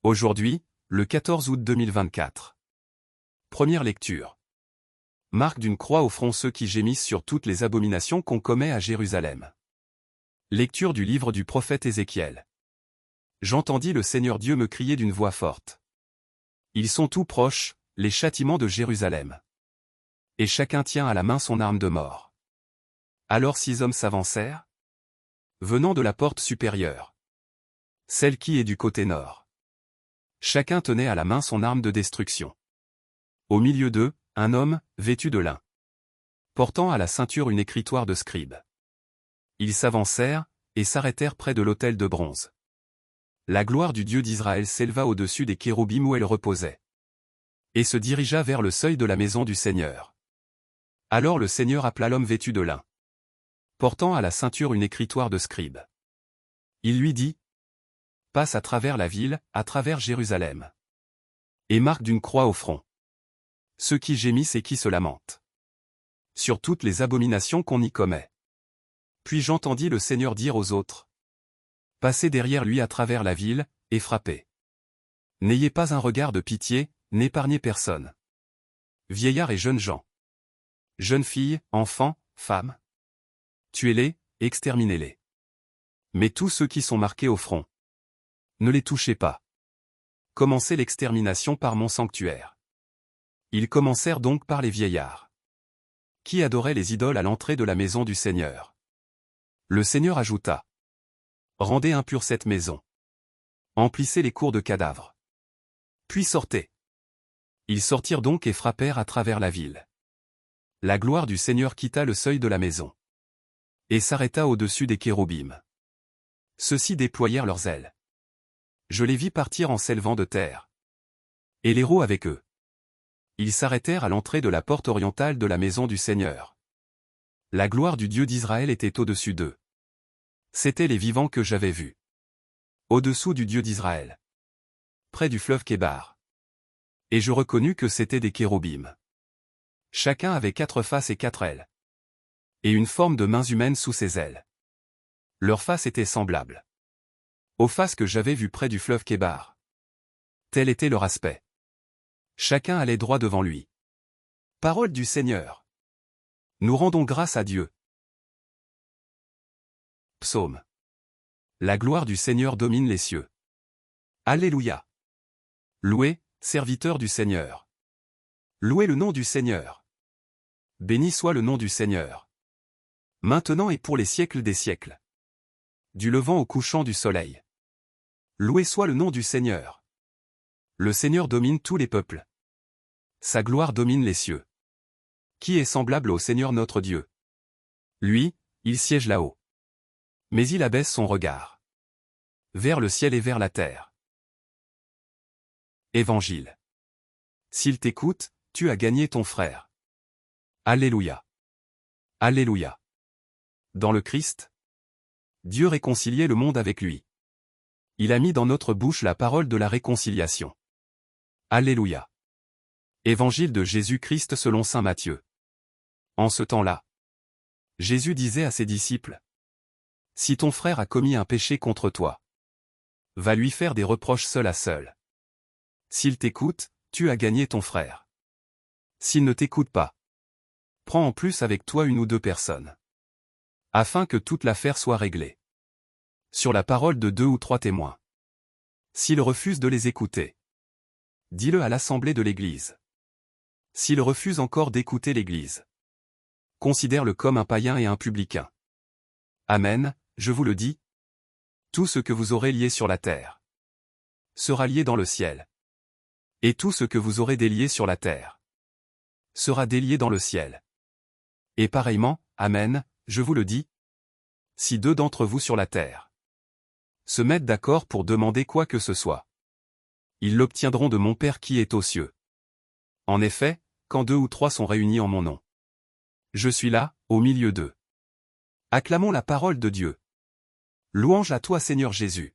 Aujourd'hui, le 14 août 2024. Première lecture. Marque d'une croix au front ceux qui gémissent sur toutes les abominations qu'on commet à Jérusalem. Lecture du livre du prophète Ézéchiel. J'entendis le Seigneur Dieu me crier d'une voix forte. Ils sont tout proches, les châtiments de Jérusalem. Et chacun tient à la main son arme de mort. Alors 6 hommes s'avancèrent, venant de la porte supérieure, celle qui est du côté nord. Chacun tenait à la main son arme de destruction. Au milieu d'eux, un homme, vêtu de lin, portant à la ceinture une écritoire de scribe. Ils s'avancèrent, et s'arrêtèrent près de l'autel de bronze. La gloire du Dieu d'Israël s'éleva au-dessus des kéroubim où elle reposait, et se dirigea vers le seuil de la maison du Seigneur. Alors le Seigneur appela l'homme vêtu de lin, portant à la ceinture une écritoire de scribe. Il lui dit: passe à travers la ville, à travers Jérusalem, et marque d'une croix au front ceux qui gémissent et qui se lamentent sur toutes les abominations qu'on y commet. Puis j'entendis le Seigneur dire aux autres: passez derrière lui à travers la ville, et frappez. N'ayez pas un regard de pitié, n'épargnez personne. Vieillards et jeunes gens, jeunes filles, enfants, femmes, tuez-les, exterminez-les. Mais tous ceux qui sont marqués au front, ne les touchez pas. Commencez l'extermination par mon sanctuaire. Ils commencèrent donc par les vieillards, qui adoraient les idoles à l'entrée de la maison du Seigneur. Le Seigneur ajouta: rendez impure cette maison. Emplissez les cours de cadavres. Puis sortez. Ils sortirent donc et frappèrent à travers la ville. La gloire du Seigneur quitta le seuil de la maison, et s'arrêta au-dessus des kéroubim. Ceux-ci déployèrent leurs ailes. Je les vis partir en s'élevant de terre, et les roues avec eux. Ils s'arrêtèrent à l'entrée de la porte orientale de la maison du Seigneur. La gloire du Dieu d'Israël était au-dessus d'eux. C'étaient les vivants que j'avais vus, au-dessous du Dieu d'Israël, près du fleuve Kébar. Et je reconnus que c'étaient des kéroubim. Chacun avait 4 faces et 4 ailes, et une forme de mains humaines sous ses ailes. Leurs faces étaient semblables aux faces que j'avais vues près du fleuve Kébar. Tel était leur aspect. Chacun allait droit devant lui. Parole du Seigneur. Nous rendons grâce à Dieu. Psaume. La gloire du Seigneur domine les cieux. Alléluia. Louez, serviteurs du Seigneur. Louez le nom du Seigneur. Béni soit le nom du Seigneur, maintenant et pour les siècles des siècles. Du levant au couchant du soleil. Loué soit le nom du Seigneur. Le Seigneur domine tous les peuples. Sa gloire domine les cieux. Qui est semblable au Seigneur notre Dieu? Lui, il siège là-haut, mais il abaisse son regard vers le ciel et vers la terre. Évangile. S'il t'écoute, tu as gagné ton frère. Alléluia. Alléluia. Dans le Christ, Dieu réconciliait le monde avec lui. Il a mis dans notre bouche la parole de la réconciliation. Alléluia. Évangile de Jésus-Christ selon saint Matthieu. En ce temps-là, Jésus disait à ses disciples: si ton frère a commis un péché contre toi, va lui faire des reproches seul à seul. S'il t'écoute, tu as gagné ton frère. S'il ne t'écoute pas, prends en plus avec toi 1 ou 2 personnes, afin que toute l'affaire soit réglée sur la parole de 2 ou 3 témoins. S'il refuse de les écouter, dis-le à l'assemblée de l'Église. S'il refuse encore d'écouter l'Église, considère-le comme un païen et un publicain. Amen, je vous le dis. Tout ce que vous aurez lié sur la terre sera lié dans le ciel. Et tout ce que vous aurez délié sur la terre sera délié dans le ciel. Et pareillement, amen, je vous le dis. Si 2 d'entre vous sur la terre se mettent d'accord pour demander quoi que ce soit, ils l'obtiendront de mon Père qui est aux cieux. En effet, quand 2 ou 3 sont réunis en mon nom, je suis là, au milieu d'eux. Acclamons la parole de Dieu. Louange à toi Seigneur Jésus.